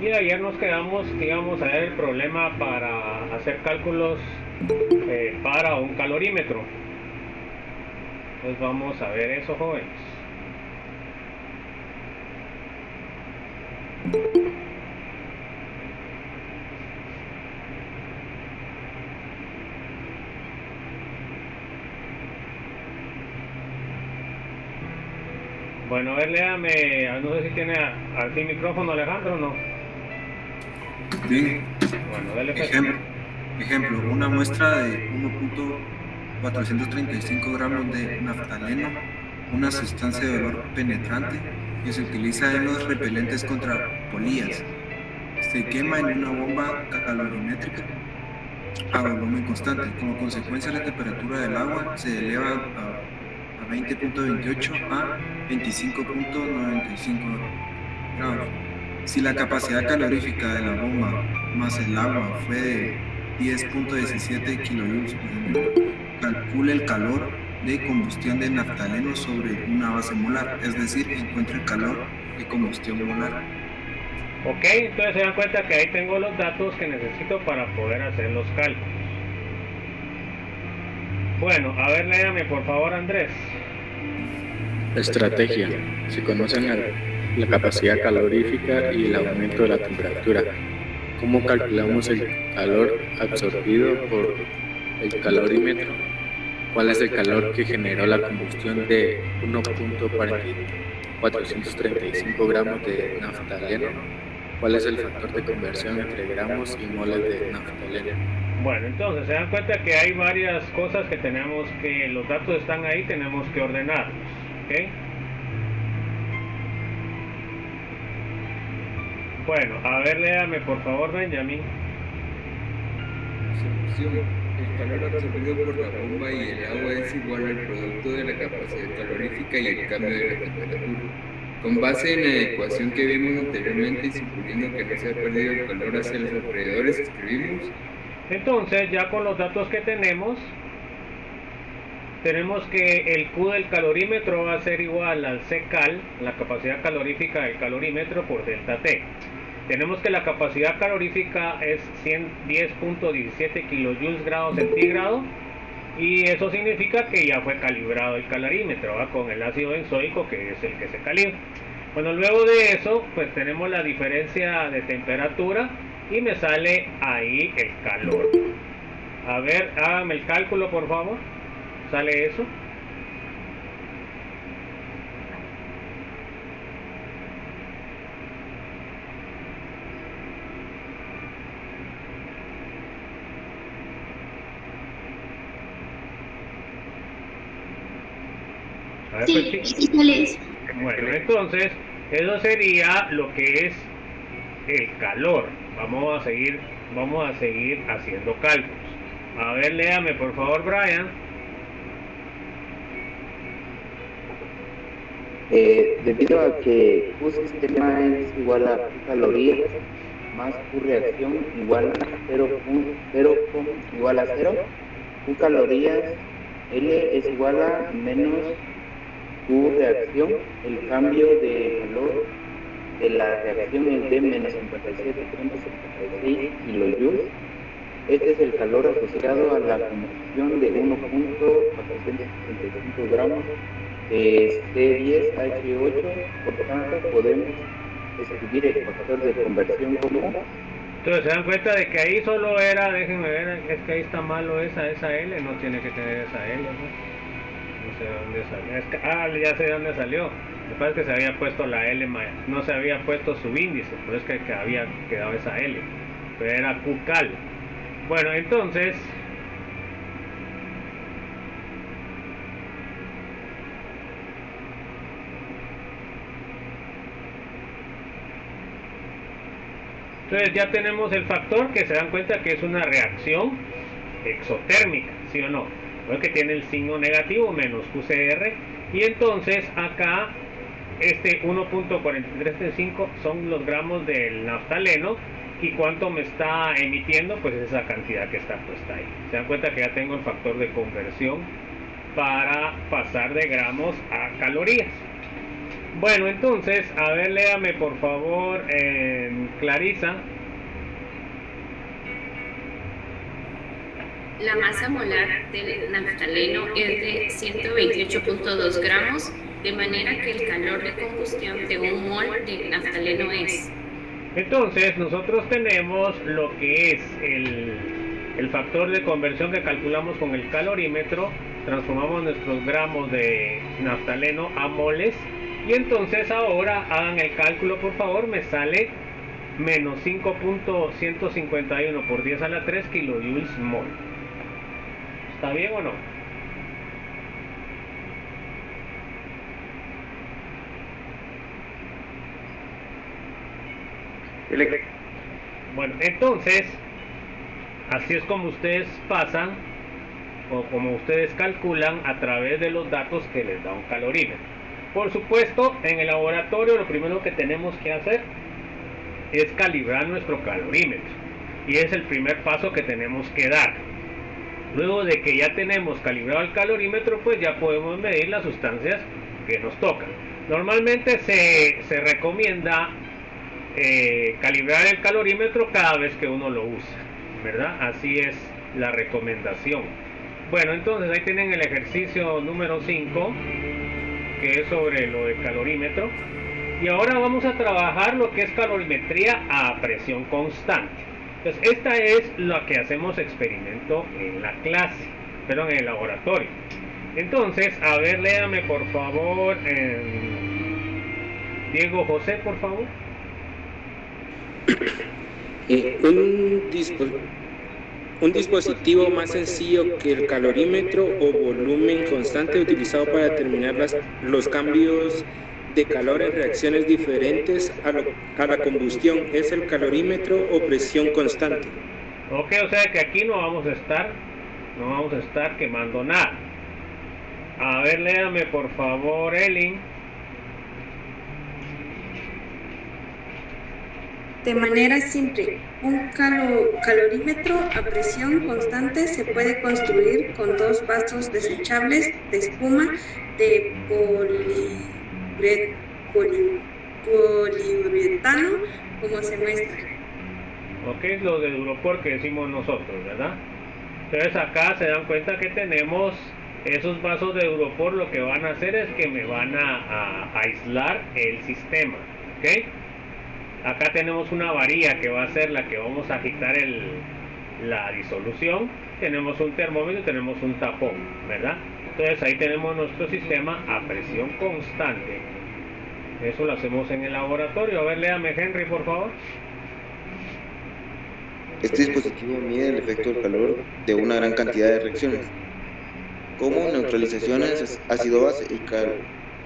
Y ayer nos quedamos que íbamos a ver el problema para hacer cálculos para un calorímetro. Entonces vamos a ver eso, jóvenes. Bueno, a ver, léame, no sé si tiene así micrófono Alejandro o no. Bien, Bueno, dale pues. ejemplo, una muestra de 1.435 gramos de naftaleno, una sustancia de olor penetrante que se utiliza en los repelentes contra polillas. Se quema en una bomba calorimétrica a volumen constante. Como consecuencia, la temperatura del agua se eleva a 20.28 a 25.95 grados. Si la capacidad calorífica de la bomba más el agua fue de 10.17 kilojoules por minuto, calcule el calor de combustión de naftaleno sobre una base molar, es decir, encuentre el calor de combustión molar. Ok, entonces se dan cuenta que ahí tengo los datos que necesito para poder hacer los cálculos. Bueno, a ver, léame por favor, Andrés. Estrategia. Se conocen la capacidad calorífica y el aumento de la temperatura. ¿Cómo calculamos el calor absorbido por el calorímetro? ¿Cuál es el calor que generó la combustión de 1.435 gramos de naftaleno? ¿Cuál es el factor de conversión entre gramos y moles de naftaleno? Bueno, entonces se dan cuenta que hay varias cosas que tenemos que, los datos están ahí, tenemos que ordenarlos, ¿ok? Bueno, a ver, léame por favor, Benjamín. Solución. El calor absorbido por la bomba y el agua es igual al producto de la capacidad calorífica y el cambio de la temperatura. Con base en la ecuación que vimos anteriormente y suponiendo que no se ha perdido el calor hacia los alrededores, escribimos. Entonces, ya con los datos que tenemos que el Q del calorímetro va a ser igual al Ccal, la capacidad calorífica del calorímetro, por delta T. Tenemos que la capacidad calorífica es 110.17 kilojoules grado centígrado, y eso significa que ya fue calibrado el calorímetro, ¿va? Con el ácido benzoico, que es el que se calibra. Bueno, luego de eso pues tenemos la diferencia de temperatura y me sale ahí el calor. A ver, hágame el cálculo por favor. ¿Sale eso? A ver, sí, pues, sí sale eso. bueno, entonces eso sería lo que es el calor. Vamos a seguir haciendo cálculos. A ver, léame por favor, Brian. Debido a que Q sistema es igual a Q calorías más Q reacción igual a 0, igual a 0, Q calorías L es igual a menos Q reacción, el cambio de valor de la reacción es de menos 57.76 kilojoules. Este es el calor asociado a la combustión de 1.435 gramos de C10H8, por tanto podemos escribir el factor de conversión como. Entonces se dan cuenta de que ahí solo era, déjenme ver, es que ahí está malo esa L, no tiene que tener esa L, no sé de dónde salió, ya sé de dónde salió. Lo que pasa es que se había puesto la L, no se había puesto subíndice, por eso es que había quedado esa L, pero era Qcal. Bueno, entonces ya tenemos el factor, que se dan cuenta que es una reacción exotérmica, ¿sí o no? Porque tiene el signo negativo, menos QCR, y entonces acá este 1.4335 son los gramos del naftaleno, y cuánto me está emitiendo, pues esa cantidad que está puesta ahí. Se dan cuenta que ya tengo el factor de conversión para pasar de gramos a calorías. Bueno, entonces, a ver, léame por favor, Clarisa. La masa molar del naftaleno es de 128.2 gramos, de manera que el calor de combustión de un mol de naftaleno es. Entonces, nosotros tenemos lo que es el factor de conversión que calculamos con el calorímetro, transformamos nuestros gramos de naftaleno a moles, y entonces ahora hagan el cálculo por favor, me sale menos 5.151 por 10 a la 3 kilojoules mol. ¿Está bien o no? Bueno, entonces, así es como ustedes pasan o como ustedes calculan a través de los datos que les da un calorímetro. Por supuesto, en el laboratorio lo primero que tenemos que hacer es calibrar nuestro calorímetro. Y es el primer paso que tenemos que dar. Luego de que ya tenemos calibrado el calorímetro, pues ya podemos medir las sustancias que nos tocan. Normalmente se recomienda calibrar el calorímetro cada vez que uno lo usa, ¿verdad? Así es la recomendación. Bueno, entonces ahí tienen el ejercicio número 5, que es sobre lo de calorímetro. Y ahora vamos a trabajar lo que es calorimetría a presión constante. Entonces esta es lo que hacemos experimento en la clase, pero en el laboratorio. Entonces, a ver, léame por favor, Diego José, por favor. Un dispositivo más sencillo que el calorímetro o volumen constante utilizado para determinar los cambios de calor en reacciones diferentes a la combustión es el calorímetro o presión constante. Ok, o sea que aquí no vamos a estar quemando nada. A ver, léame por favor, Elin. De manera simple, un calorímetro a presión constante se puede construir con dos vasos desechables de espuma de poliuretano, como se muestra. Ok, es lo de Duropor que decimos nosotros, ¿verdad? Entonces acá se dan cuenta que tenemos esos vasos de Duropor, lo que van a hacer es que me van a aislar el sistema, ¿ok? Acá tenemos una varilla que va a ser la que vamos a agitar la disolución. Tenemos un termómetro y tenemos un tapón, ¿verdad? Entonces ahí tenemos nuestro sistema a presión constante. Eso lo hacemos en el laboratorio. A ver, léame Henry, por favor. Este dispositivo mide el efecto del calor de una gran cantidad de reacciones, como neutralizaciones, ácido-base y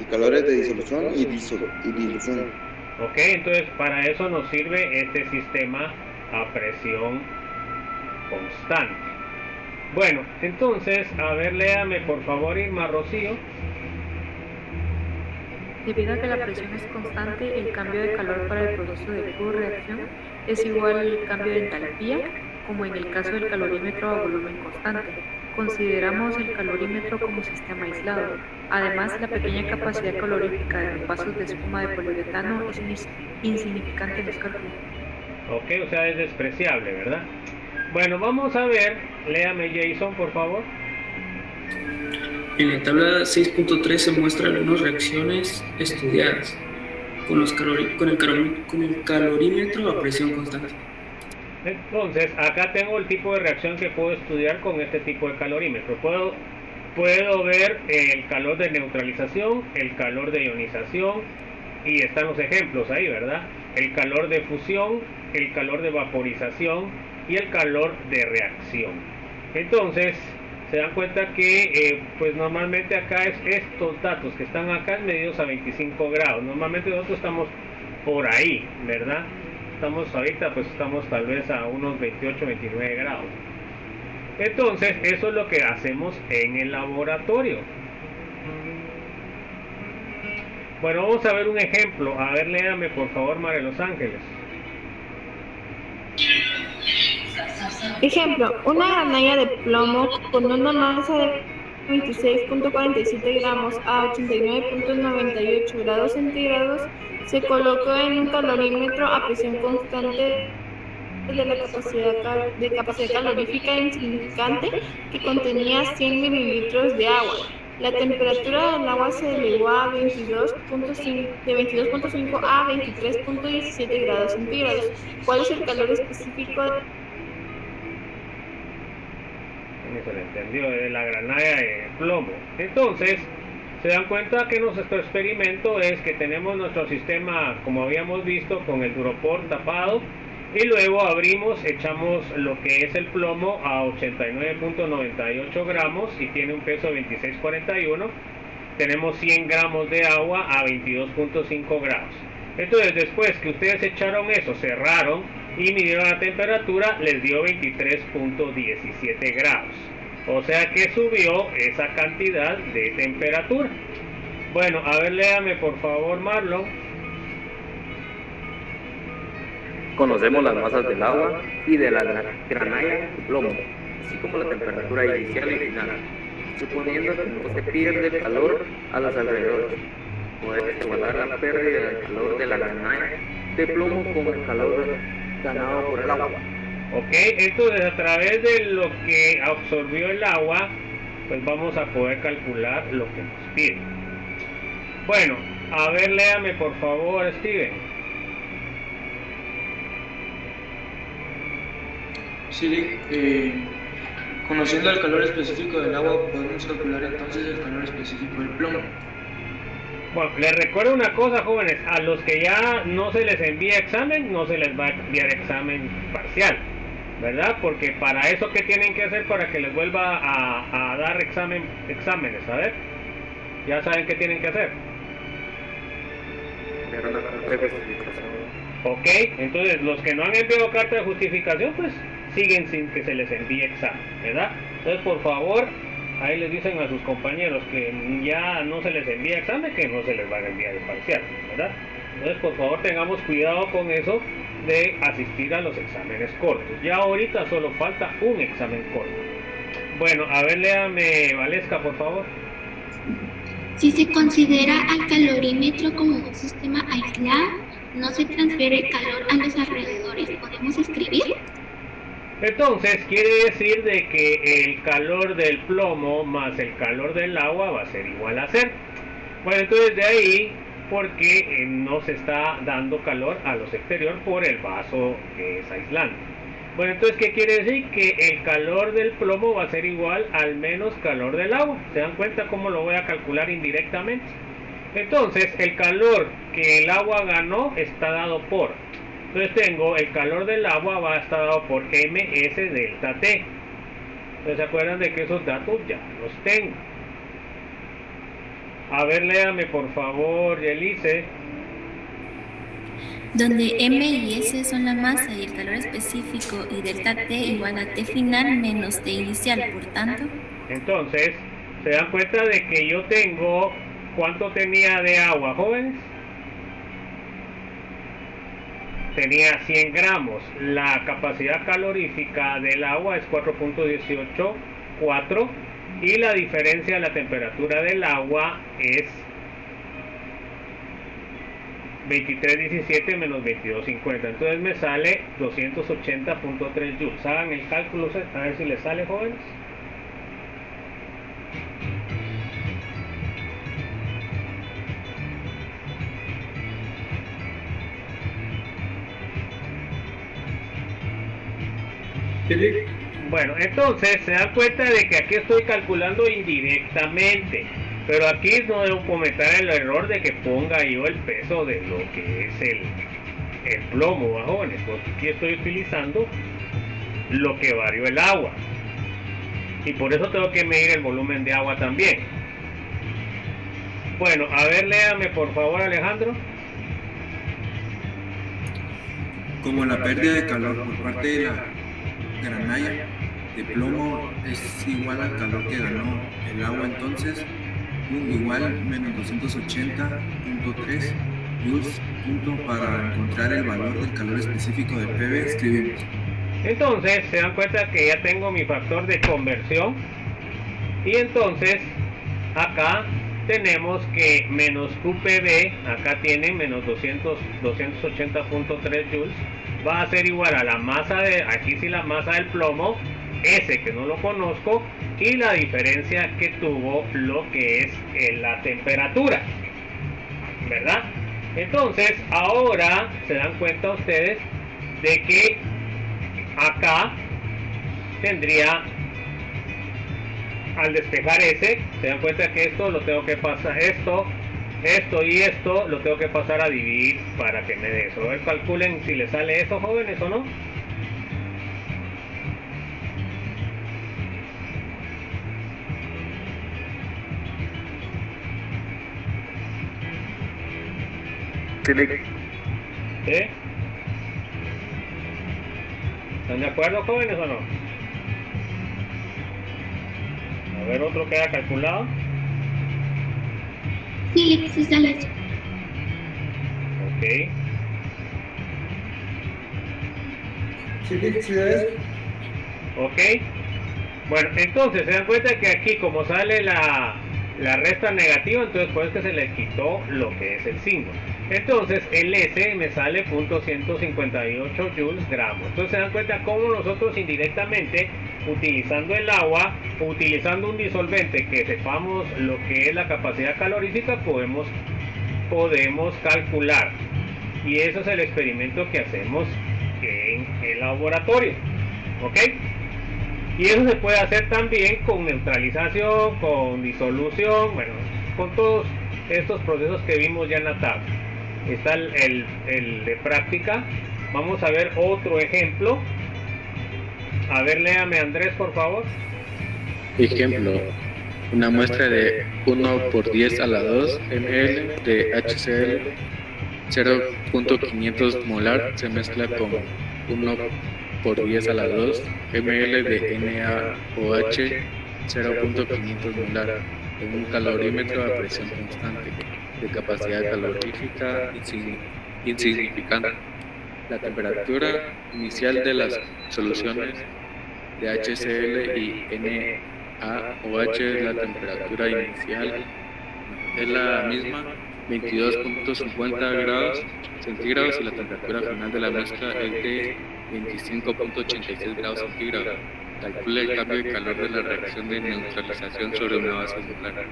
calores de disolución y dilución. Ok, entonces para eso nos sirve este sistema a presión constante. Bueno, entonces, a ver, léame por favor, Irma Rocío. Debido a que la presión es constante, el cambio de calor para el proceso de reacción es igual al cambio de entalpía, como en el caso del calorímetro a volumen constante. Consideramos el calorímetro como sistema aislado. Además, la pequeña capacidad calorífica de los vasos de espuma de poliuretano es insignificante en los cálculos. Ok, o sea, es despreciable, ¿verdad? Bueno, vamos a ver, léame Jason, por favor. En la tabla 6.3 se muestran algunas reacciones estudiadas con el calorímetro a presión constante. Entonces, acá tengo el tipo de reacción que puedo estudiar con este tipo de calorímetro. Puedo ver el calor de neutralización, el calor de ionización, y están los ejemplos ahí, ¿verdad? El calor de fusión, el calor de vaporización y el calor de reacción. Entonces, se dan cuenta que pues normalmente acá estos datos que están acá medidos a 25 grados. Normalmente nosotros estamos por ahí, ¿verdad? Estamos tal vez a unos 28, 29 grados. Entonces, eso es lo que hacemos en el laboratorio. Bueno, vamos a ver un ejemplo. A ver, léame por favor, María Los Ángeles. Ejemplo, una granalla de plomo con una masa 26.47 gramos a 89.98 grados centígrados, se colocó en un calorímetro a presión constante de la capacidad calorífica insignificante que contenía 100 mililitros de agua. La temperatura del agua se elevó a de 22.5 a 23.17 grados centígrados. ¿Cuál es el calor específico se le entendió de la granalla de plomo? Entonces se dan cuenta que nuestro experimento es que tenemos nuestro sistema, como habíamos visto, con el duropor tapado, y luego abrimos, echamos lo que es el plomo a 89.98 gramos y tiene un peso de 26.41. Tenemos 100 gramos de agua a 22.5 grados. Entonces, después que ustedes echaron eso, cerraron y midieron la temperatura, les dio 23.17 grados. O sea que subió esa cantidad de temperatura. Bueno, a ver, léame por favor, Marlon. Conocemos las masas del agua y de la granalla de plomo, así como la temperatura inicial y final, suponiendo que no se pierde el calor a los alrededores. Podemos igualar la pérdida del calor de la granalla de plomo con el calor ganado por el agua. Ok, entonces a través de lo que absorbió el agua, pues vamos a poder calcular lo que nos pide. Bueno, a ver, léame por favor, Steven. Sí, conociendo el calor específico del agua, podemos calcular entonces el calor específico del plomo. Bueno, les recuerdo una cosa, jóvenes, a los que ya no se les envía examen, no se les va a enviar examen parcial, ¿verdad? Porque para eso, ¿qué tienen que hacer para que les vuelva a dar exámenes? A ver, ya saben qué tienen que hacer. Ok, entonces los que no han enviado carta de justificación, pues siguen sin que se les envíe examen, ¿verdad? Entonces, por favor, ahí les dicen a sus compañeros que ya no se les envía examen, que no se les va a enviar el parcial, ¿verdad? Entonces, por favor, tengamos cuidado con eso de asistir a los exámenes cortos. Ya ahorita solo falta un examen corto. Bueno, a ver, léame, Valesca, por favor. Si se considera al calorímetro como un sistema aislado, no se transfiere calor a los alrededores. ¿Podemos escribir? Entonces quiere decir de que el calor del plomo más el calor del agua va a ser igual a 0. Bueno, entonces de ahí, porque no se está dando calor a los exteriores por el vaso que es aislante. Bueno, entonces, ¿qué quiere decir? Que el calor del plomo va a ser igual al menos calor del agua. ¿Se dan cuenta cómo lo voy a calcular indirectamente? Entonces, el calor que el agua ganó está dado por... Entonces tengo el calor del agua va a estar dado por ms delta T. Entonces, ¿se acuerdan de que esos datos ya los tengo? A ver, léame por favor, Yelice. Donde M y S son la masa y el calor específico y delta T igual a T final menos T inicial, por tanto. Entonces, ¿se dan cuenta de que yo tengo... ¿Cuánto tenía de agua, jóvenes? Tenía 100 gramos. La capacidad calorífica del agua es 4.184 y la diferencia de la temperatura del agua es 23.17 menos 22.50. Entonces me sale 280.3 joules. Hagan el cálculo, a ver si les sale, jóvenes. Bueno, entonces se dan cuenta de que aquí estoy calculando indirectamente, pero aquí no debo cometer el error de que ponga yo el peso de lo que es el plomo, jóvenes, porque aquí estoy utilizando lo que varió el agua y por eso tengo que medir el volumen de agua también. Bueno, a ver, léame por favor, Alejandro. Como la pérdida de calor por parte de la granalla de plomo es igual al calor que ganó el agua, entonces igual menos 280.3 joules punto para encontrar el valor del calor específico de PV, escribimos. Entonces se dan cuenta que ya tengo mi factor de conversión Y entonces acá tenemos que menos QPB, acá tiene menos 280.3 joules, va a ser igual a la masa de, aquí sí la masa del plomo, S que no lo conozco, y la diferencia que tuvo lo que es la temperatura, ¿verdad? Entonces ahora se dan cuenta ustedes de que acá tendría, al despejar ese, se dan cuenta que esto lo tengo que pasar, esto y esto lo tengo que pasar a dividir para que me dé eso. A ver, calculen si les sale eso, jóvenes, o no. ¿Sí? ¿Están de acuerdo, jóvenes, o no? A ver, otro que haya calculado. Sí, sí sale eso. Ok. Sí, felicidades. Ok. Bueno, entonces se dan cuenta que aquí como sale la resta negativa, entonces pues que se le quitó lo que es el signo. Entonces el S me sale .158 joules gramos. Entonces se dan cuenta cómo nosotros indirectamente, utilizando el agua, utilizando un disolvente que sepamos lo que es la capacidad calorífica, podemos calcular. Y eso es el experimento que hacemos en el laboratorio. ¿Ok? Y eso se puede hacer también con neutralización, con disolución, bueno, con todos estos procesos que vimos ya en la tabla. Está el de práctica. Vamos a ver otro ejemplo. A ver, léame Andrés, por favor. Ejemplo, una muestra de 1 por 10 a la 2 ml de HCl 0.500 molar se mezcla con 1 por 10 a la 2 ml de NaOH 0.500 molar en un calorímetro a presión constante de capacidad calorífica insignificante. La temperatura inicial de las soluciones de HCl y NaOH es la temperatura inicial, es la misma, 22.50 grados centígrados, y la temperatura final de la mezcla es de 25.86 grados centígrados. Calcula el cambio de calor de la reacción de neutralización sobre una base molar.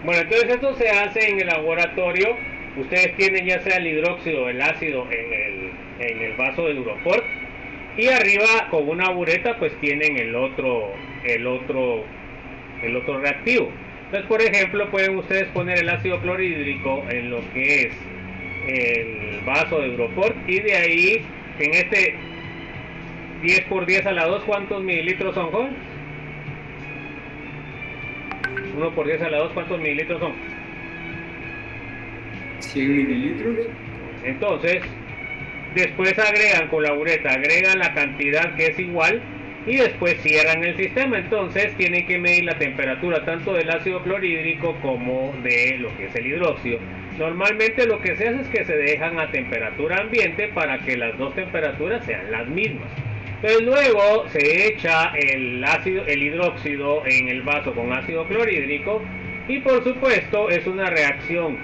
Bueno, entonces esto se hace en el laboratorio. Ustedes tienen ya sea el hidróxido o el ácido en el vaso de Duroport, y arriba con una bureta pues tienen el otro reactivo. Entonces, por ejemplo, pueden ustedes poner el ácido clorhídrico en lo que es el vaso de Duroport, y de ahí en este 10 por 10 a la 2, ¿cuántos mililitros son, Juan? 1 por 10 a la 2, ¿cuántos mililitros son? 100 mililitros. Entonces, después agregan con la bureta, agregan la cantidad que es igual, y después cierran el sistema. Entonces tienen que medir la temperatura tanto del ácido clorhídrico como de lo que es el hidróxido. Normalmente lo que se hace es que se dejan a temperatura ambiente para que las dos temperaturas sean las mismas. Entonces luego se echa el hidróxido en el vaso con ácido clorhídrico, y por supuesto es una reacción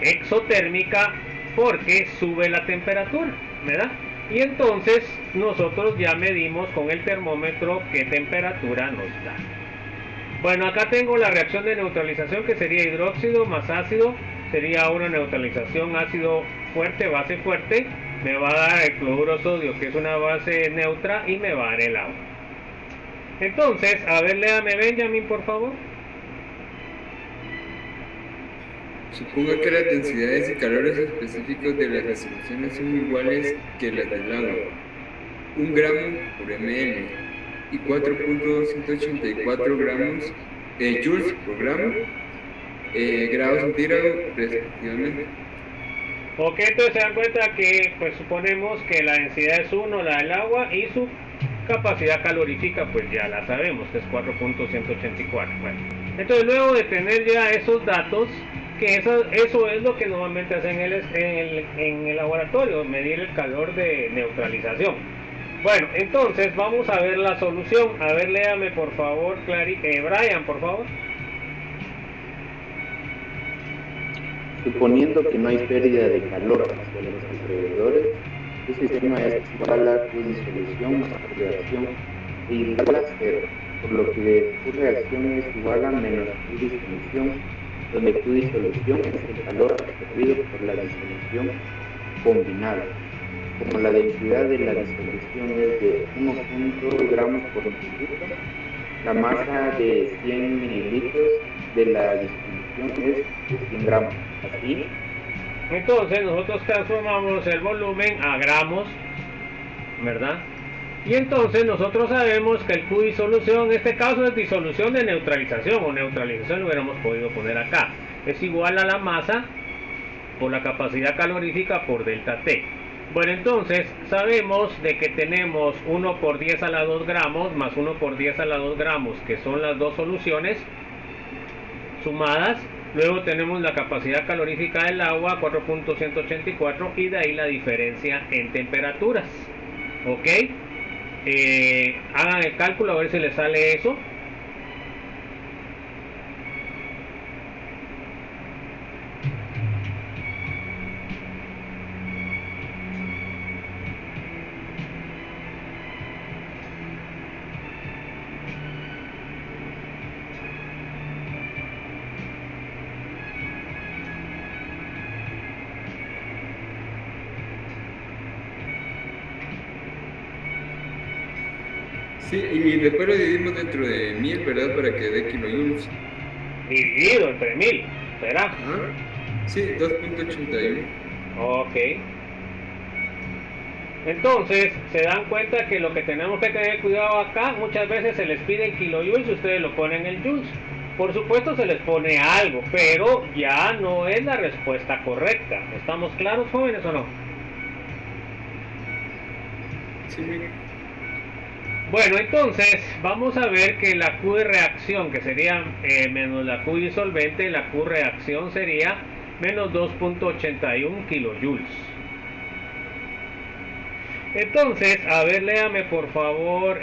exotérmica porque sube la temperatura, ¿verdad? Y entonces nosotros ya medimos con el termómetro qué temperatura nos da. Bueno, acá tengo la reacción de neutralización, que sería hidróxido más ácido, sería una neutralización ácido fuerte, base fuerte, me va a dar el cloruro sodio, que es una base neutra, y me va a dar el agua. Entonces, a ver, léame Benjamin, por favor. Suponga que las densidades y calores específicos de las resoluciones son iguales que las del agua. 1 gramo por ml y 4.284 gramos joules por gramo, grados centígrados respectivamente. Ok, entonces se dan cuenta que pues suponemos que la densidad es 1, la del agua, y su capacidad calorífica pues ya la sabemos, que es 4.184. Bueno, entonces luego de tener ya esos datos, que eso es lo que normalmente hacen en el laboratorio, medir el calor de neutralización. Bueno, entonces vamos a ver la solución. A ver, léame por favor, Brian, por favor. Suponiendo que no hay pérdida de calor hacia los alrededores, el sistema es igual a Q disolución más Q reacción e igual a 0, por lo que Q reacción es igual a menos Q disolución, donde Q disolución es el calor absorbido por la disolución combinada. Como la densidad de la disolución es de 1.0 gramos por mililitro, la masa de 100 mililitros de la disolución es de 100 gramos. Así, entonces nosotros transformamos el volumen a gramos, ¿verdad? Y entonces nosotros sabemos que el Q disolución, en este caso es disolución de neutralización, o neutralización lo hubiéramos podido poner acá, es igual a la masa por la capacidad calorífica por delta T. Bueno, entonces sabemos de que tenemos 1 por 10 a la 2 gramos más 1 por 10 a la 2 gramos, que son las dos soluciones sumadas. Luego tenemos la capacidad calorífica del agua, 4.184, y de ahí la diferencia en temperaturas. ¿Ok? Hagan el cálculo a ver si les sale eso. Sí, y después lo dividimos dentro de 1000, ¿verdad? Para que dé kilojoules. Dividido entre 1000, ¿será? Sí, 2.81. Ok. Entonces, se dan cuenta que lo que tenemos que tener cuidado acá, muchas veces se les pide en kilojoules y ustedes lo ponen en joules. Por supuesto se les pone algo, pero ya no es la respuesta correcta. ¿Estamos claros, jóvenes, o no? Sí, mira. Bueno, entonces vamos a ver que la Q de reacción, que sería menos la Q disolvente, la Q reacción sería menos 2.81 kilojoules. Entonces, a ver, léame por favor,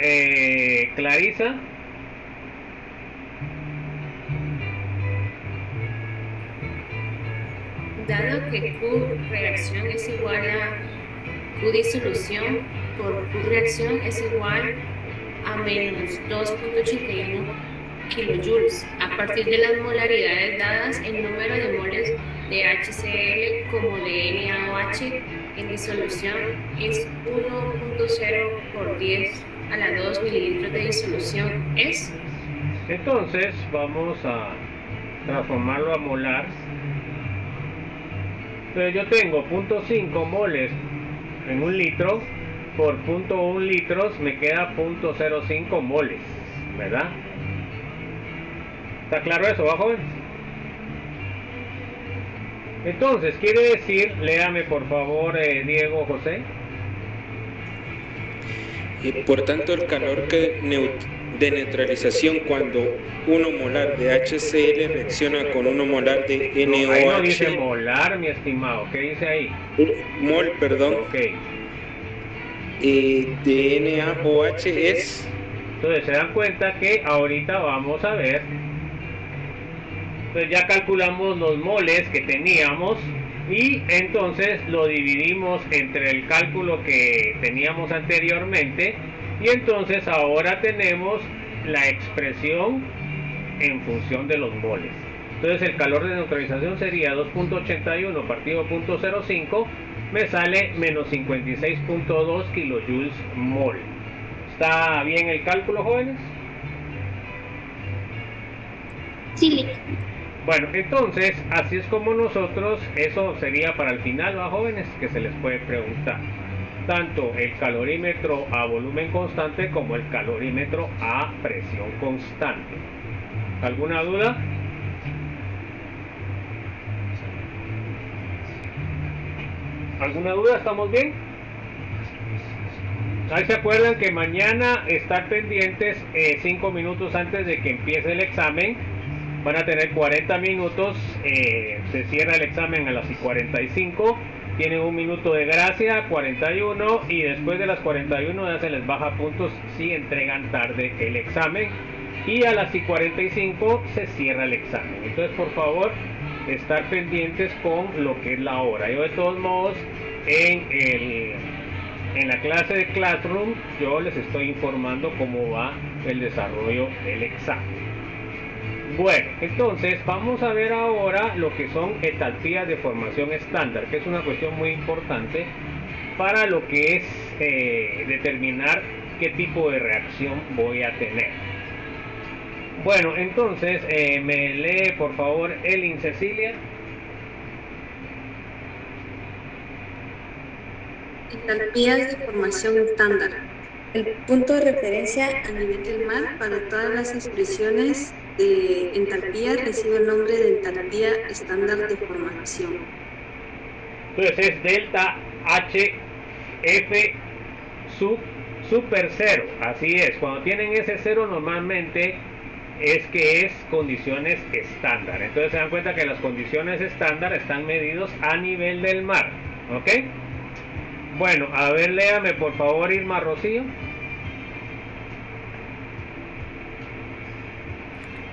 Clarisa. Dado que Q reacción es igual a Q disolución por Q reacción es igual a menos 2.81 kilojoules. A partir de las molaridades dadas, el número de moles de HCl como de NaOH en disolución es 1.0 por 10 a la 2 mililitros de disolución es. Entonces vamos a transformarlo a molar. Entonces yo tengo 0.5 moles en un litro por 0.1 litros, me queda 0.05 moles, ¿verdad? ¿Está claro eso, va, jóvenes? Entonces, quiere decir, léame por favor, Diego José. Por tanto, el calor de neutralización cuando 1 molar de HCl reacciona con 1 molar de NaOH. Ahí no dice molar, mi estimado. ¿Qué dice ahí? Mol, perdón. Ok. De NaOH es. Entonces se dan cuenta que ahorita vamos a ver. Entonces ya calculamos los moles que teníamos y entonces lo dividimos entre el cálculo que teníamos anteriormente y entonces ahora tenemos la expresión en función de los moles. Entonces el calor de neutralización sería 2.81 partido 0.05, me sale menos 56.2 kilojoules mol. ¿Está bien el cálculo, jóvenes? Sí. Bueno, entonces así es como nosotros, eso sería para el final, ¿va, jóvenes? Que se les puede preguntar tanto el calorímetro a volumen constante como el calorímetro a presión constante. ¿Alguna duda? ¿Alguna duda? ¿Estamos bien? Ahí se acuerdan que mañana estar pendientes 5 minutos antes de que empiece el examen. Van a tener 40 minutos, se cierra el examen a las 45 tienen un minuto de gracia, 41, y después de las 41 ya se les baja puntos si entregan tarde el examen, y a las 45 se cierra el examen. Entonces, por favor, estar pendientes con lo que es la hora. Yo de todos modos en la clase de Classroom yo les estoy informando cómo va el desarrollo del examen. Bueno, entonces vamos a ver ahora lo que son entalpías de formación estándar, que es una cuestión muy importante para lo que es determinar qué tipo de reacción voy a tener. Bueno, entonces me lee por favor Elin Cecilia. Entalpías de formación estándar. El punto de referencia a nivel del mar para todas las expresiones de entalpía recibe el nombre de entalpía estándar de formación. Entonces es delta H F super cero. Así es, cuando tienen ese cero normalmente es que es condiciones estándar. Entonces se dan cuenta que las condiciones estándar están medidos a nivel del mar. ¿Ok? Bueno, a ver, léame por favor Irma Rocío.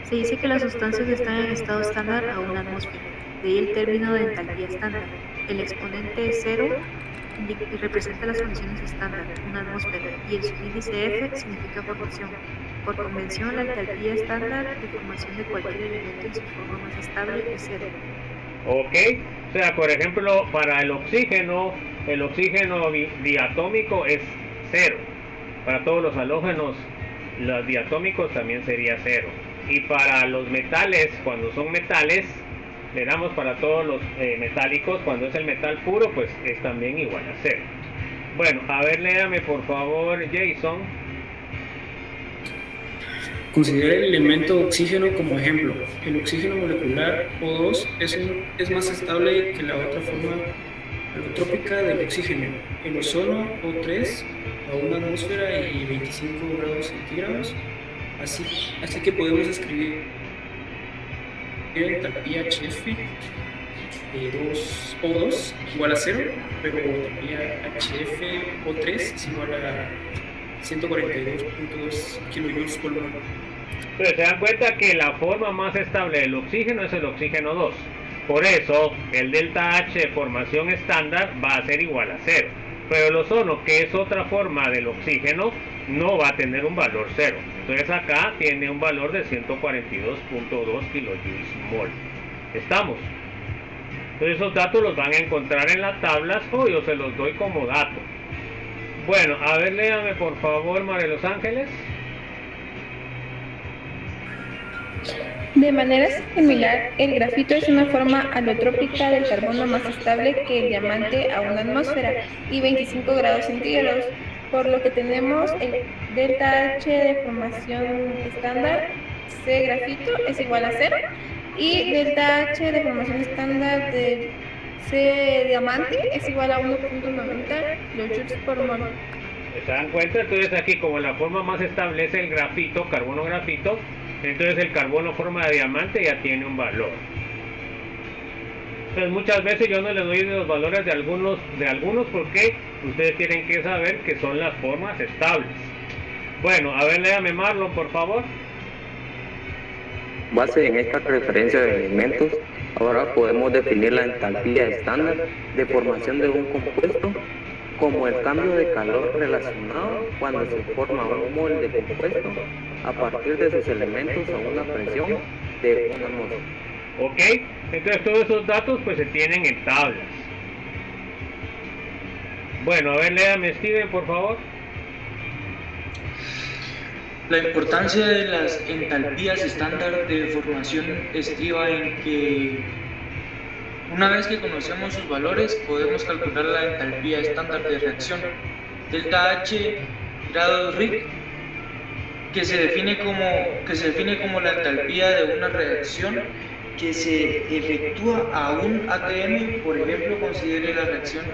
Se dice que las sustancias están en estado estándar a una atmósfera. De ahí el término de entalpía estándar. El exponente 0 representa las condiciones estándar, una atmósfera, y el subíndice F significa formación. Por convención, la entalpía estándar de formación de cualquier elemento en su forma más estable es 0. Ok, o sea, por ejemplo, para el oxígeno diatómico es 0. Para todos los halógenos, los diatómicos también sería 0. Y para los metales, cuando son metales, le damos para todos los metálicos, cuando es el metal puro, pues es también igual a 0. Bueno, a ver, léame por favor Jason. Considera el elemento oxígeno como ejemplo. El oxígeno molecular O2 es más estable que la otra forma alotrópica del oxígeno. El ozono O3 a una atmósfera y 25 grados centígrados. Así que podemos escribir entalpía HF O2 igual a 0, pero entalpía HF O3 es igual a 142.2 kilojoules por mol. Pero se dan cuenta que la forma más estable del oxígeno es el oxígeno 2. Por eso el delta H de formación estándar va a ser igual a 0. Pero el ozono, que es otra forma del oxígeno, no va a tener un valor 0. Entonces acá tiene un valor de 142.2 kilojoules mol. ¿Estamos? Entonces esos datos los van a encontrar en las tablas o yo se los doy como dato. Bueno, a ver, léame por favor María Los Ángeles. De manera similar, el grafito es una forma alotrópica del carbono más estable que el diamante a una atmósfera y 25 grados centígrados, por lo que tenemos el delta H de formación estándar, C grafito, es igual a 0, y delta H de formación estándar de C diamante es igual a 1.90 kilojoules por mol. ¿Se dan cuenta? Entonces aquí, como la forma más estable es el grafito, carbono grafito, entonces el carbono forma de diamante ya tiene un valor. Entonces muchas veces yo no les doy los valores de algunos porque ustedes tienen que saber que son las formas estables. Bueno, a ver, léame Marlon por favor. Base en esta referencia de elementos, ahora podemos definir la entalpía estándar de formación de un compuesto como el cambio de calor relacionado cuando se forma un mol de compuesto a partir de sus elementos a una presión de una atmósfera. Ok, entonces todos esos datos pues se tienen en tablas. Bueno, a ver, léame Steven por favor. La importancia de las entalpías estándar de formación estriba en que una vez que conocemos sus valores podemos calcular la entalpía estándar de reacción, delta H grados Rick, que se define como la entalpía de una reacción que se efectúa a un atm, por ejemplo, considere la reacción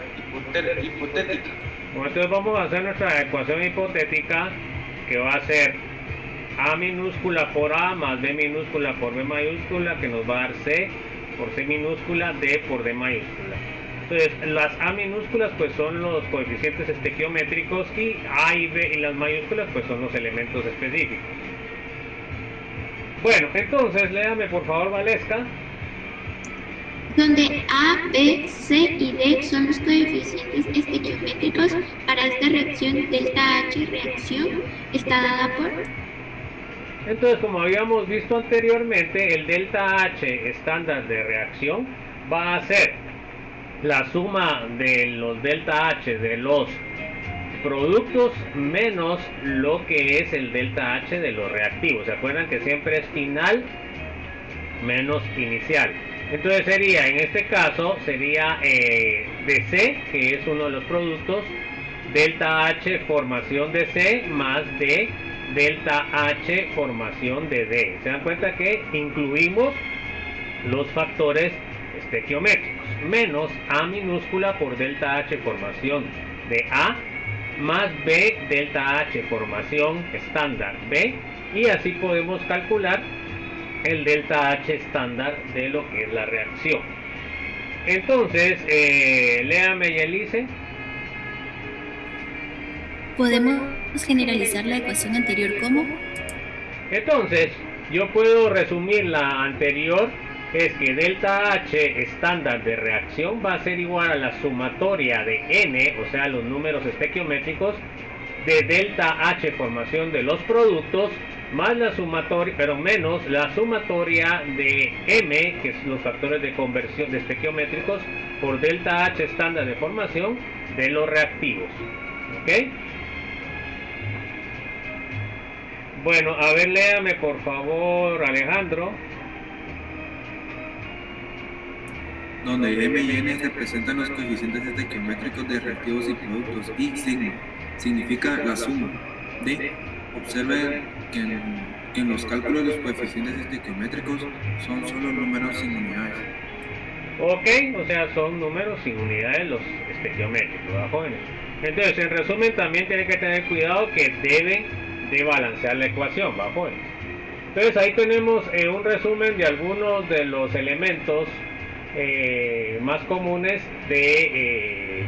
hipotética. Bueno, entonces vamos a hacer nuestra ecuación hipotética, que va a ser A minúscula por A más B minúscula por B mayúscula, que nos va a dar C por C minúscula, D por D mayúscula. Entonces, las A minúsculas pues son los coeficientes estequiométricos y A y B y las mayúsculas pues son los elementos específicos. Bueno, entonces léame por favor, Valesca. Donde A, B, C y D son los coeficientes estequiométricos para esta reacción, delta H reacción está dada por... Entonces, como habíamos visto anteriormente, el delta H estándar de reacción va a ser la suma de los delta H de los productos menos lo que es el delta H de los reactivos. ¿Se acuerdan que siempre es final menos inicial? Entonces sería, en este caso, sería DC, que es uno de los productos, delta H formación de C más D delta H formación de D. Se dan cuenta que incluimos los factores estequiométricos, menos A minúscula por delta H formación de A, más B delta H formación estándar B, y así podemos calcular el delta H estándar de lo que es la reacción. Entonces, léame y Elise. Podemos generalizar la ecuación anterior como... Entonces, yo puedo resumir la anterior, es que delta H estándar de reacción va a ser igual a la sumatoria de N, o sea, los números estequiométricos, de delta H formación de los productos, más la sumatoria, pero menos la sumatoria de M, que son los factores de conversión de estequiométricos, por delta H estándar de formación de los reactivos. ¿Ok? Bueno, a ver, léame por favor, Alejandro. Donde M y N representan los coeficientes estequiométricos de reactivos y productos, y sigma significa la suma. D. Observen que en los cálculos los coeficientes estequiométricos son solo números sin unidades. Ok, o sea, son números sin unidades los estequiométricos, ¿verdad, jóvenes? Entonces, en resumen, también tienen que tener cuidado que deben de balancear la ecuación, ¿va, jóvenes? Entonces, ahí tenemos un resumen de algunos de los elementos más comunes de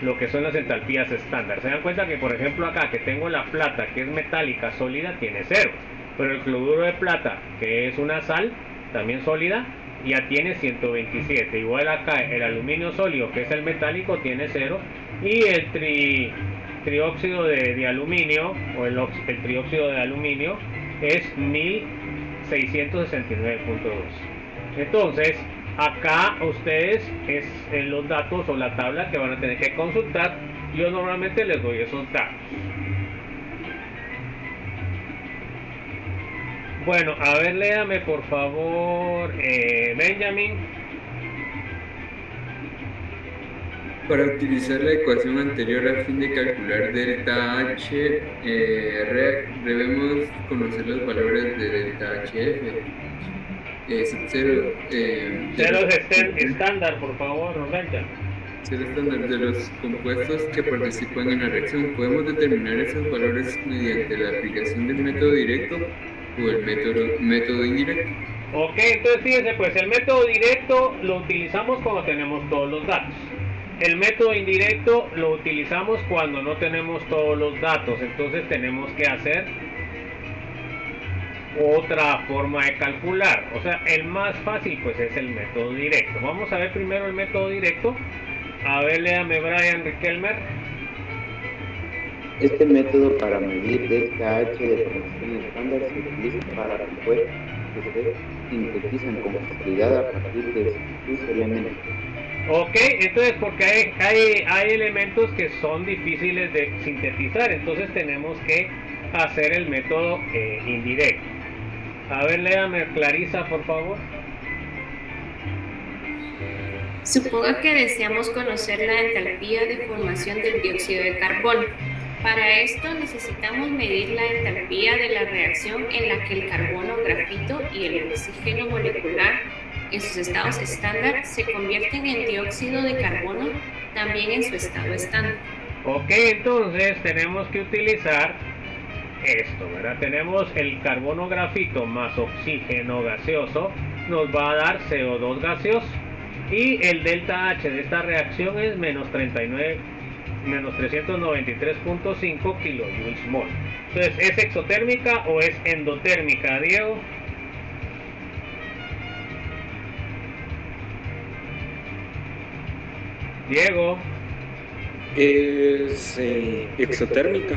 lo que son las entalpías estándar. Se dan cuenta que, por ejemplo, acá que tengo la plata, que es metálica sólida, tiene 0, pero el cloruro de plata, que es una sal también sólida, ya tiene 127. Igual acá el aluminio sólido, que es el metálico, tiene 0, y el trióxido de aluminio, o el trióxido de aluminio, es 1669.2. Entonces, acá ustedes es los datos o la tabla que van a tener que consultar. Yo normalmente les doy esos datos. Bueno, a ver, léame por favor, Benjamin. Para utilizar la ecuación anterior a fin de calcular delta H, debemos conocer los valores de delta HF. Cero estándar, por favor, Benjamin. Cero estándar de los compuestos que participan en la reacción. Podemos determinar esos valores mediante la aplicación del método directo o el método indirecto. Ok, entonces fíjense, pues el método directo lo utilizamos cuando tenemos todos los datos. El método indirecto lo utilizamos cuando no tenemos todos los datos. Entonces tenemos que hacer otra forma de calcular. O sea, el más fácil pues es el método directo. Vamos a ver primero el método directo. A ver, léame Brian Riquelmer. Este método para medir delta H de formación estándar se utiliza para compuestos que se sintetizan con facilidad a partir de sus elementos. Ok, entonces porque hay elementos que son difíciles de sintetizar, entonces tenemos que hacer el método indirecto. A ver, léame Clarisa, por favor. Suponga que deseamos conocer la entalpía de formación del dióxido de carbono. Para esto necesitamos medir la entalpía de la reacción en la que el carbono, grafito y el oxígeno molecular en sus estados estándar se convierten en dióxido de carbono también en su estado estándar. Ok, entonces tenemos que utilizar esto, ¿verdad? Tenemos el carbono grafito más oxígeno gaseoso, nos va a dar CO2 gaseoso. y el delta H de esta reacción es menos 393.5 kilojoules mol. Entonces, ¿es exotérmica o es endotérmica, Diego? Diego. Es exotérmica.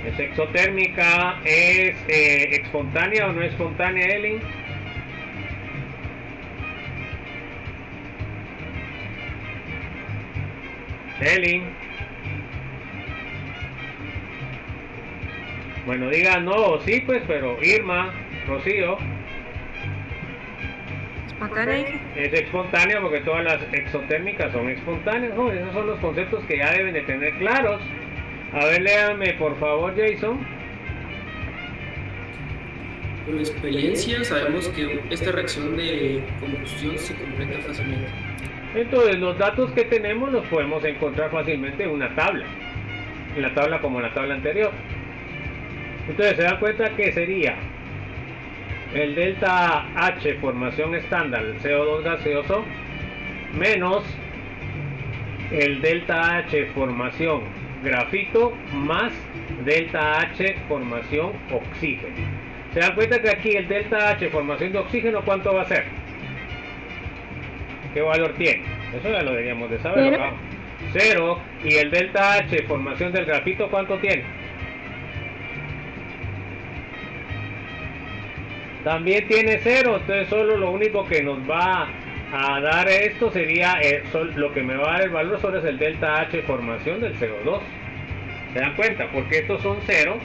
Es exotérmica. ¿Es espontánea o no espontánea, Elin? Elin. Bueno, diga no o sí, pues, pero Irma, Rocío. ¿Espontánea? Es espontánea porque todas las exotérmicas son espontáneas. No, esos son los conceptos que ya deben de tener claros. A ver, léame por favor, Jason. Por experiencia sabemos que esta reacción de combustión se completa fácilmente. Entonces, los datos que tenemos los podemos encontrar fácilmente en una tabla. En la tabla como en la tabla anterior. Entonces, se dan cuenta que sería el delta H formación estándar del CO2 gaseoso menos el delta H formación grafito más delta H formación oxígeno. Se dan cuenta que aquí el delta H formación de oxígeno, ¿cuánto va a ser? ¿Qué valor tiene? Eso ya lo deberíamos de saber. 0. Y el delta H formación del grafito, ¿cuánto tiene? También tiene 0. Entonces solo lo único que nos va a dar esto sería lo que me va a dar el valor solo es el delta H formación del CO2. ¿Se dan cuenta? Porque estos son 0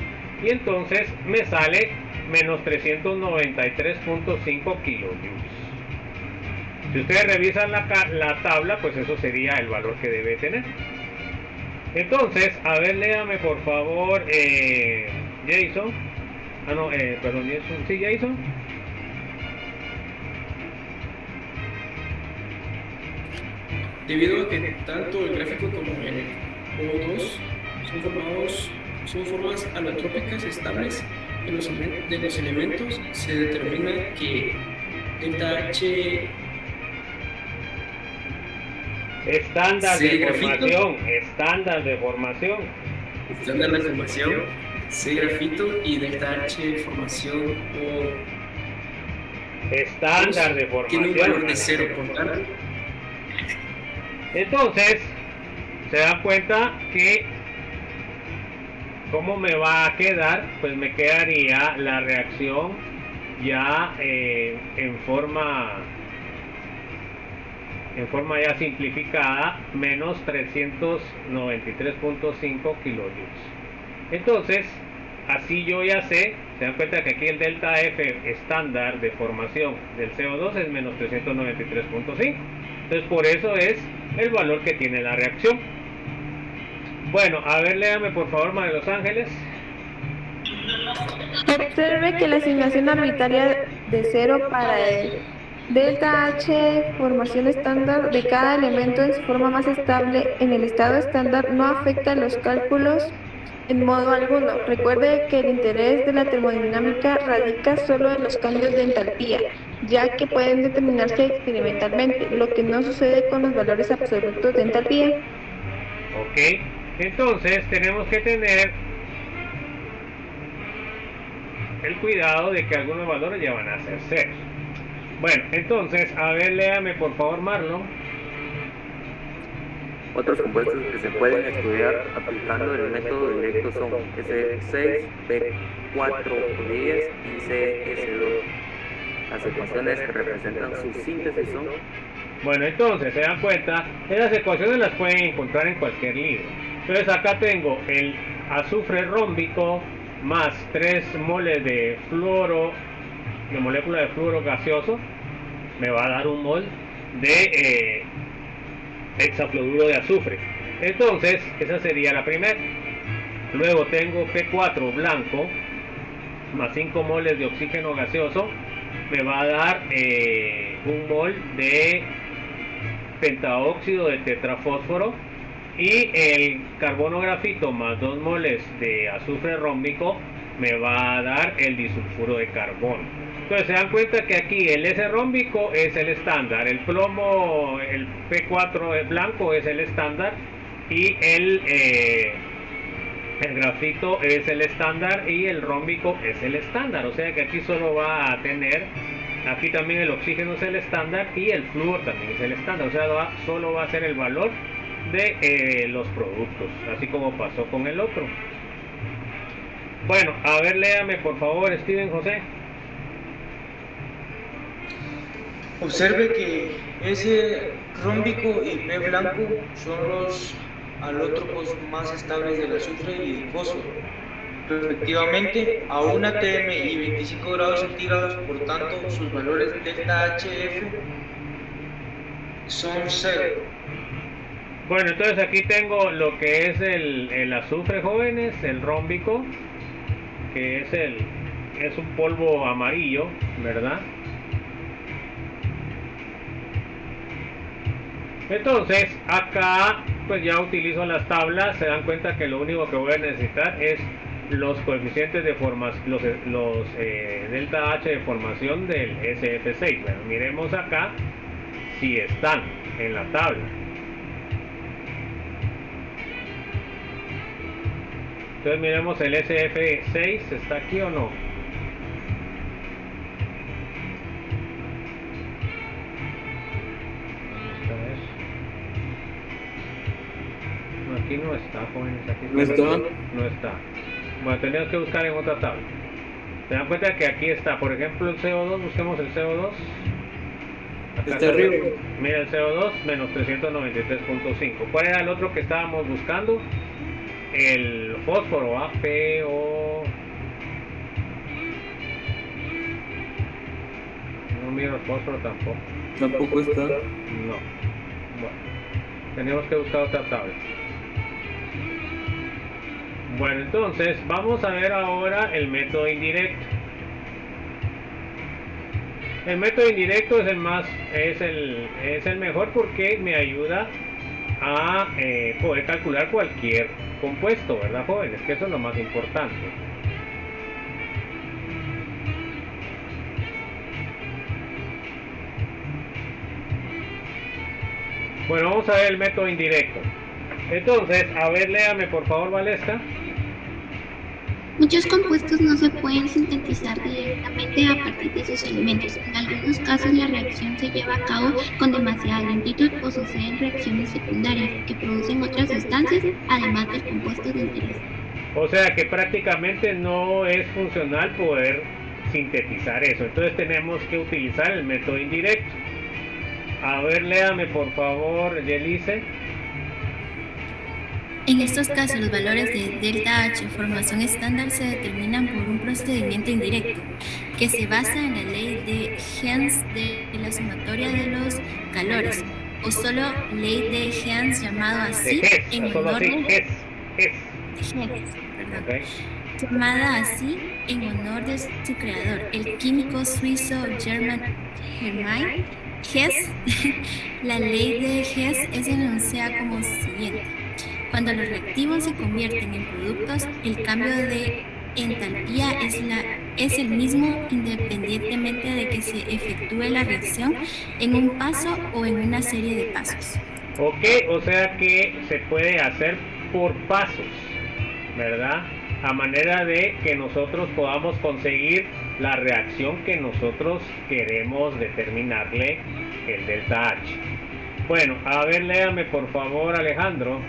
y entonces me sale menos 393.5 kilojoules. Si ustedes revisan la tabla, pues eso sería el valor que debe tener. Entonces, a ver, léame por favor, Jason. Perdón, Jason. Sí, Jason. Debido a que tanto el gráfico como el O2 son formas alotrópicas estables de los elementos, se determina que delta H estándar de formación, C grafito y delta H formación O estándar de formación tiene un valor de 0, por tanto. Entonces, se dan cuenta que ¿cómo me va a quedar? Pues me quedaría la reacción ya en forma ya simplificada, menos 393.5 kilojoules. Entonces, así yo ya sé, se dan cuenta que aquí el delta F estándar de formación del CO2 es menos 393.5. Entonces, por eso es el valor que tiene la reacción. Bueno, a ver, léame por favor, María de Los Ángeles. Observe que la asignación arbitraria de 0 para el delta H formación estándar de cada elemento en su forma más estable en el estado estándar no afecta los cálculos en modo alguno. Recuerde que el interés de la termodinámica radica solo en los cambios de entalpía, ya que pueden determinarse experimentalmente, lo que no sucede con los valores absolutos de entalpía. Ok, entonces tenemos que tener el cuidado de que algunos valores ya van a ser 0. Bueno, entonces, a ver, léame por favor, Marlon. Otros compuestos que se pueden estudiar aplicando el método directo son S6, B410 y CS2. Las ecuaciones que representan su síntesis son... Bueno, entonces, se dan cuenta, esas ecuaciones las pueden encontrar en cualquier libro. Entonces, acá tengo el azufre rómbico más 3 moles de fluoro, de molécula de fluoro gaseoso, me va a dar un mol de hexafluoruro de azufre. Entonces, esa sería la primera. Luego tengo P4 blanco más 5 moles de oxígeno gaseoso, me va a dar un mol de pentaóxido de tetrafósforo, y el carbono grafito más 2 moles de azufre rómbico me va a dar el disulfuro de carbono. Entonces se dan cuenta que aquí el S rómbico es el estándar, el plomo, el P4 blanco es el estándar y el grafito es el estándar y el rómbico es el estándar. O sea que aquí solo va a tener, aquí también el oxígeno es el estándar y el flúor también es el estándar. O sea, solo va a ser el valor de los productos, así como pasó con el otro. Bueno, a ver, léame por favor, Steven José. Observe que ese rómbico y P blanco son los alótropos más estables del azufre y del fósforo, respectivamente a 1 atm y 25 grados centígrados. Por tanto, sus valores delta HF son 0. Bueno, entonces aquí tengo lo que es el azufre, jóvenes, el rómbico, que es un polvo amarillo, ¿verdad? Entonces acá pues ya utilizo las tablas. Se dan cuenta que lo único que voy a necesitar es los coeficientes de formación, los delta H de formación del SF6. Bueno, miremos acá si están en la tabla. Entonces miremos el SF6, ¿está aquí o no? Aquí no está, jóvenes. Aquí ¿No está? No está. Bueno, tenemos que buscar en otra tabla. Se dan cuenta que aquí está, por ejemplo, el CO2. Busquemos el CO2. Acá está arriba. Mira el CO2, menos 393.5. ¿Cuál era el otro que estábamos buscando? El fósforo, APO. No miro el fósforo tampoco. Tampoco está. No. Bueno, tenemos que buscar otra tabla. Bueno, entonces vamos a ver ahora el método indirecto. El método indirecto es el mejor porque me ayuda a poder calcular cualquier compuesto, ¿verdad, jóvenes? Que eso es lo más importante. Bueno, vamos a ver el método indirecto. Entonces, a ver, léame por favor, Valesca. Muchos compuestos no se pueden sintetizar directamente a partir de sus elementos. En algunos casos la reacción se lleva a cabo con demasiada lentitud o suceden reacciones secundarias que producen otras sustancias además del compuesto de interés. O sea que prácticamente no es funcional poder sintetizar eso. Entonces tenemos que utilizar el método indirecto. A ver, léame por favor, Yelice. En estos casos, los valores de delta H, formación estándar, se determinan por un procedimiento indirecto que se basa en la ley de Hens de la sumatoria de los calores, o solo ley de Hens, llamado así en honor llamada así en honor de su creador, el químico suizo Hermann Hess. La ley de Hess es enunciada como siguiente: cuando los reactivos se convierten en productos, el cambio de entalpía es el mismo independientemente de que se efectúe la reacción en un paso o en una serie de pasos. Ok, o sea que se puede hacer por pasos, ¿verdad? A manera de que nosotros podamos conseguir la reacción que nosotros queremos determinarle el delta H. Bueno, a ver, léame por favor, Alejandro.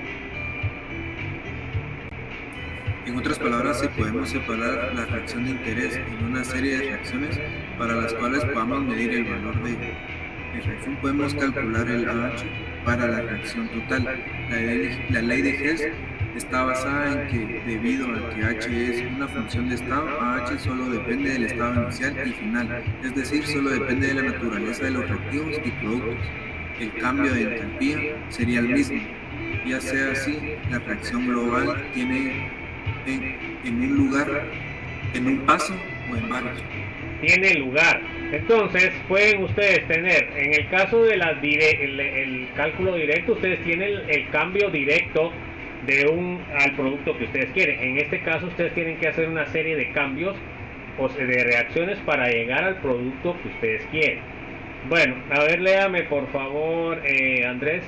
En otras palabras, si podemos separar la reacción de interés en una serie de reacciones para las cuales podamos medir el valor de reacción, podemos calcular el AH para la reacción total. La ley de Hess está basada en que, debido a que H es una función de estado, AH solo depende del estado inicial y final, es decir, solo depende de la naturaleza de los reactivos y productos. El cambio de entalpía sería el mismo, ya sea así, la reacción global tiene en un lugar, en un paso o en varios. Tiene lugar. Entonces pueden ustedes tener, en el caso de el cálculo directo, ustedes tienen el cambio directo de al producto que ustedes quieren. En este caso ustedes tienen que hacer una serie de cambios de reacciones para llegar al producto que ustedes quieren. Bueno, a ver, léame por favor, Andrés.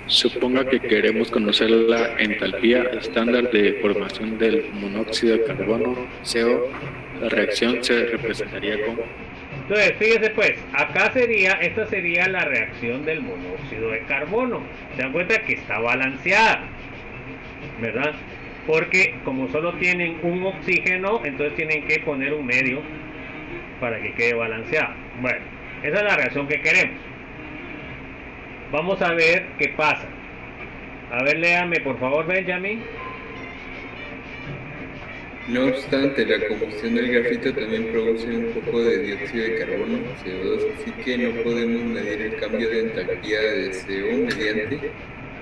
Suponga que queremos conocer la entalpía estándar de formación del monóxido de carbono, CO. La reacción se representaría como... Entonces, fíjese pues, acá esta sería la reacción del monóxido de carbono. Se dan cuenta que está balanceada, ¿verdad? Porque como solo tienen un oxígeno, entonces tienen que poner un medio para que quede balanceado. Bueno, esa es la reacción que queremos. Vamos a ver qué pasa. A ver, léame por favor, Benjamin. No obstante, la combustión del grafito también produce un poco de dióxido de carbono, CO2, así que no podemos medir el cambio de entalpía de CO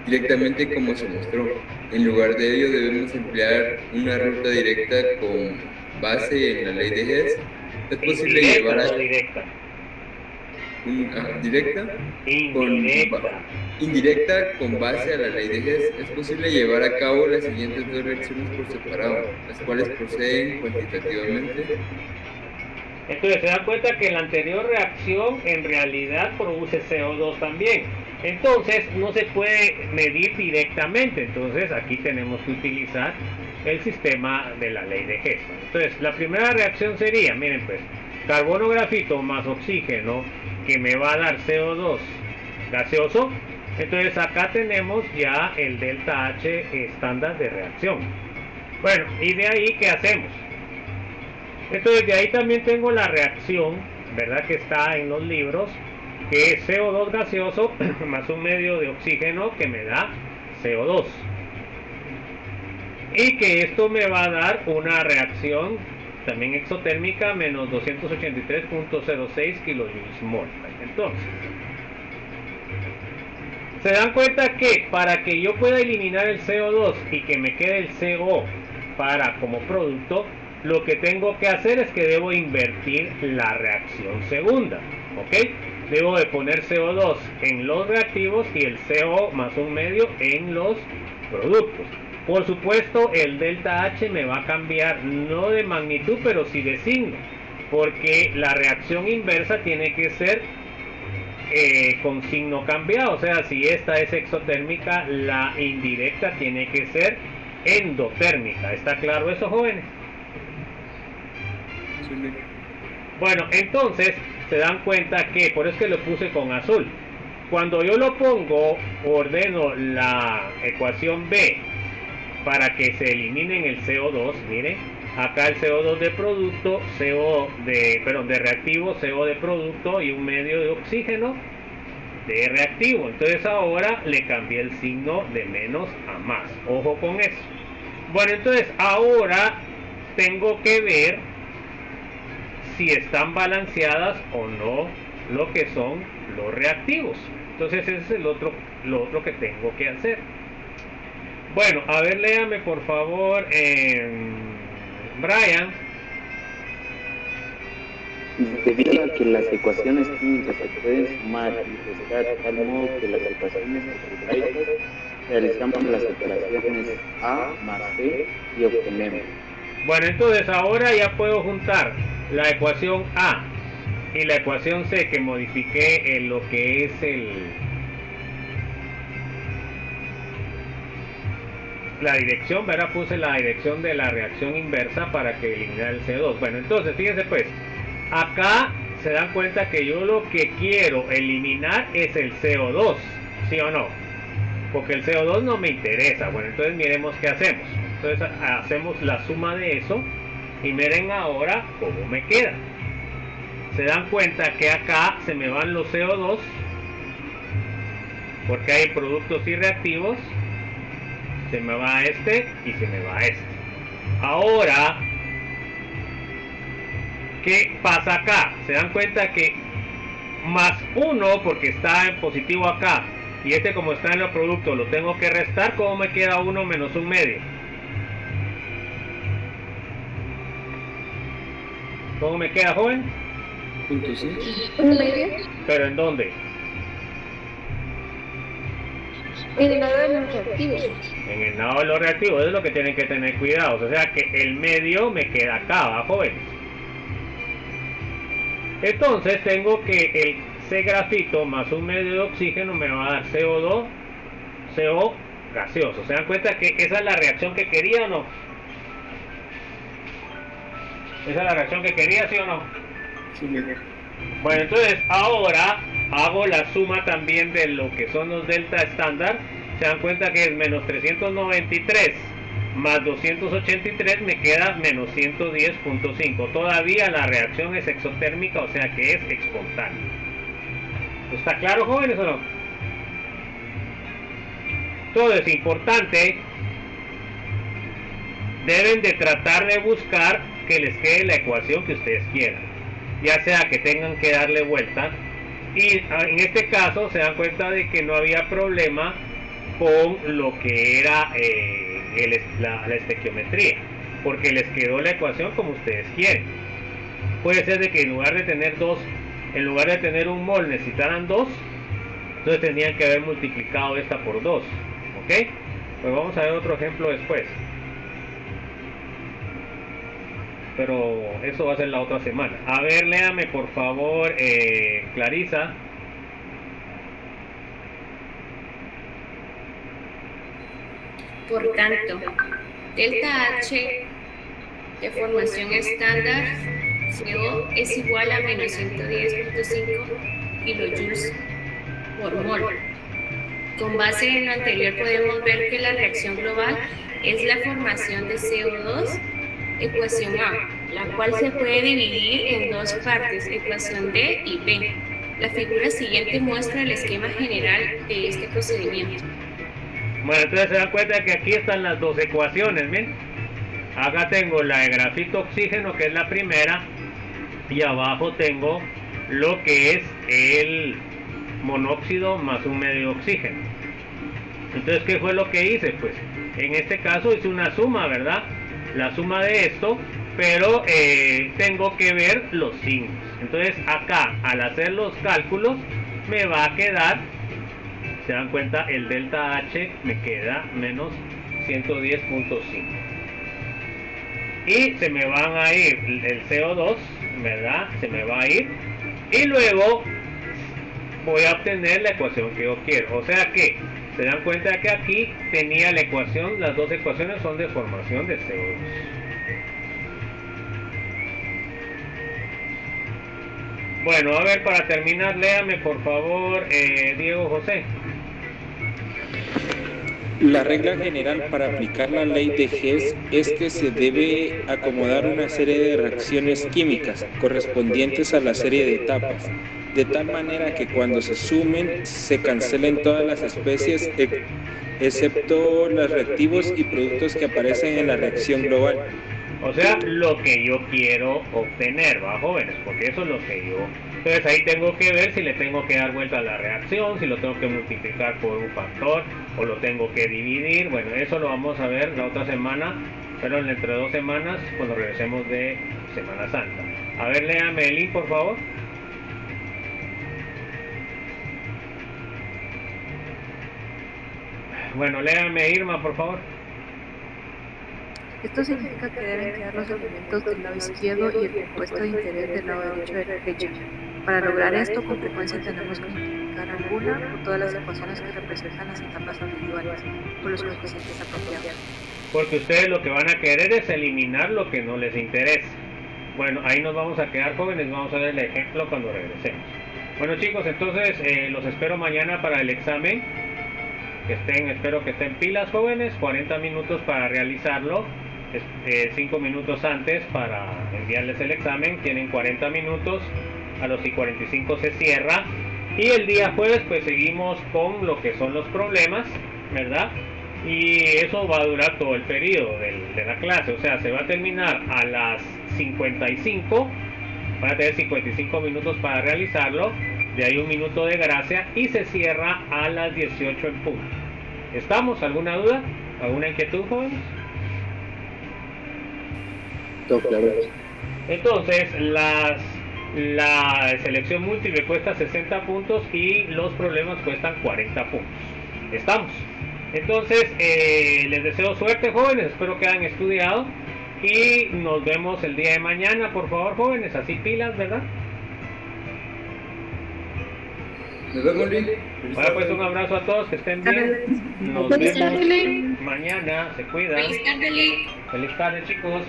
directamente como se mostró. En lugar de ello, debemos emplear una ruta directa con base en la ley de Hess. Es posible llevar a... directa. ¿Directa? Indirecta con base a la ley de Hess. Es posible llevar a cabo las siguientes dos reacciones por separado, las cuales proceden cuantitativamente. Entonces se da cuenta que la anterior reacción en realidad produce CO2 también. Entonces no se puede medir directamente. Entonces aquí tenemos que utilizar el sistema de la ley de Hess. Entonces la primera reacción sería, miren pues, carbono grafito más oxígeno, que me va a dar CO2 gaseoso. Entonces acá tenemos ya el delta H estándar de reacción. Bueno, y de ahí, ¿qué hacemos? Entonces de ahí también tengo la reacción, ¿verdad? Que está en los libros, que es CO2 gaseoso más un medio de oxígeno que me da CO2. Y que esto me va a dar una reacción también exotérmica menos 283.06 kJ/mol. Entonces, se dan cuenta que para que yo pueda eliminar el CO2 y que me quede el CO como producto, lo que tengo que hacer es que debo invertir la reacción segunda, ¿ok? Debo de poner CO2 en los reactivos y el CO más un medio en los productos. Por supuesto, el delta H me va a cambiar no de magnitud, pero sí de signo, porque la reacción inversa tiene que ser con signo cambiado. O sea, si esta es exotérmica, la indirecta tiene que ser endotérmica. ¿Está claro eso, jóvenes? Bueno, entonces se dan cuenta que, por eso es que lo puse con azul. Cuando yo lo pongo, ordeno la ecuación B para que se eliminen el CO2, miren, acá el CO2 de producto, de reactivo, CO de producto y un medio de oxígeno de reactivo. Entonces ahora le cambié el signo de menos a más. Ojo con eso. Bueno, entonces ahora tengo que ver si están balanceadas o no lo que son los reactivos. Entonces ese es lo otro que tengo que hacer. Bueno, a ver, léame por favor, Brian. Debido a que las ecuaciones químicas se pueden sumar y restar de tal modo que las ecuaciones algebraicas, realizamos las operaciones A más C y obtenemos. Bueno, entonces ahora ya puedo juntar la ecuación A y la ecuación C que modifiqué en lo que es la dirección, ¿verdad? Puse la dirección de la reacción inversa para que eliminara el CO2. Bueno, entonces fíjense pues, acá se dan cuenta que yo lo que quiero eliminar es el CO2, ¿sí o no? Porque el CO2 no me interesa. Bueno, entonces miremos qué hacemos. Entonces hacemos la suma de eso y miren ahora cómo me queda. Se dan cuenta que acá se me van los CO2 porque hay productos y reactivos. Se me va este y se me va este. Ahora, ¿qué pasa acá? Se dan cuenta que más 1 porque está en positivo acá y este como está en el producto lo tengo que restar. ¿Cómo me queda 1 menos un medio? ¿Cómo me queda, joven? ¿Un medio? ¿Pero en dónde? En el lado de los reactivos. En el lado de los reactivos, eso es lo que tienen que tener cuidado. O sea que el medio me queda acá abajo, jóvenes. Entonces tengo que el C grafito más un medio de oxígeno me va a dar CO2, CO gaseoso. ¿Se dan cuenta que esa es la reacción que quería o no? ¿Esa es la reacción que quería, sí o no? Sí. Bueno, entonces ahora hago la suma también de lo que son los delta estándar. Se dan cuenta que es menos 393 más 283 me queda menos 110.5. Todavía la reacción es exotérmica, o sea que es espontánea. ¿Está claro, jóvenes, o no? Todo es importante. Deben de tratar de buscar que les quede la ecuación que ustedes quieran, ya sea que tengan que darle vuelta, y en este caso se dan cuenta de que no había problema con lo que era la estequiometría, porque les quedó la ecuación como ustedes quieren. Puede ser de que en lugar de tener un mol necesitaran 2, entonces tendrían que haber multiplicado esta por 2, ¿ok? Pues vamos a ver otro ejemplo después, pero eso va a ser la otra semana. A ver, léame por favor, Clarisa. Por tanto, delta H de formación estándar CO es igual a menos 110.5 kilojoules por mol. Con base en lo anterior podemos ver que la reacción global es la formación de CO2, ecuación A, la cual se puede dividir en dos partes, ecuación D y B. La figura siguiente muestra el esquema general de este procedimiento. Bueno, entonces se dan cuenta que aquí están las dos ecuaciones, ¿ven? Acá tengo la de grafito oxígeno, que es la primera, y abajo tengo lo que es el monóxido más un medio oxígeno. Entonces, ¿qué fue lo que hice? Pues en este caso hice una suma, ¿verdad? La suma de esto, pero tengo que ver los signos. Entonces acá, al hacer los cálculos, me va a quedar, se dan cuenta, el delta H me queda menos 110.5. Y se me van a ir el CO2, ¿verdad? Se me va a ir. Y luego voy a obtener la ecuación que yo quiero. O sea que, se dan cuenta que aquí tenía la ecuación, las dos ecuaciones son de formación de CO2. Bueno, a ver, para terminar, léame por favor, Diego José. La regla general para aplicar la ley de Hess es que se debe acomodar una serie de reacciones químicas correspondientes a la serie de etapas, de tal manera que cuando se sumen se cancelen todas las especies excepto los reactivos y productos que aparecen en la reacción global. O sea, lo que yo quiero obtener, ¿va, jóvenes? Porque eso es lo que yo... Entonces ahí tengo que ver si le tengo que dar vuelta a la reacción, si lo tengo que multiplicar por un factor o lo tengo que dividir. Bueno, eso lo vamos a ver la otra semana, pero entre 2 semanas cuando regresemos de Semana Santa. A ver, léame Eli, por favor. Bueno, léame Irma, por favor. Esto significa que deben quedar los elementos del lado izquierdo y el compuesto de interés del lado derecho de la flecha. Para lograr esto, con frecuencia tenemos que multiplicar alguna por todas las ecuaciones que representan las etapas individuales por los coeficientes apropiados. Porque ustedes lo que van a querer es eliminar lo que no les interesa. Bueno, ahí nos vamos a quedar, jóvenes, vamos a ver el ejemplo cuando regresemos. Bueno, chicos, entonces los espero mañana para el examen. Espero que estén pilas, jóvenes. 40 minutos para realizarlo. 5 minutos antes para enviarles el examen. Tienen 40 minutos. A los 45 se cierra. Y el día jueves pues seguimos con lo que son los problemas, ¿verdad? Y eso va a durar todo el periodo de la clase. O sea, se va a terminar a las 55. Van a tener 55 minutos para realizarlo. De ahí 1 minuto de gracia. Y se cierra a las 18 en punto. ¿Estamos? ¿Alguna duda? ¿Alguna inquietud, jóvenes? Todo claro. Entonces, la selección múltiple cuesta 60 puntos y los problemas cuestan 40 puntos. estamos. Entonces, les deseo suerte, jóvenes, espero que hayan estudiado y nos vemos el día de mañana, por favor, jóvenes, así pilas, ¿verdad? Nos vemos, Luis. Bueno, pues un abrazo a todos, que estén bien. Nos vemos mañana, se cuidan. Feliz tarde, Lee. Feliz tarde, chicos.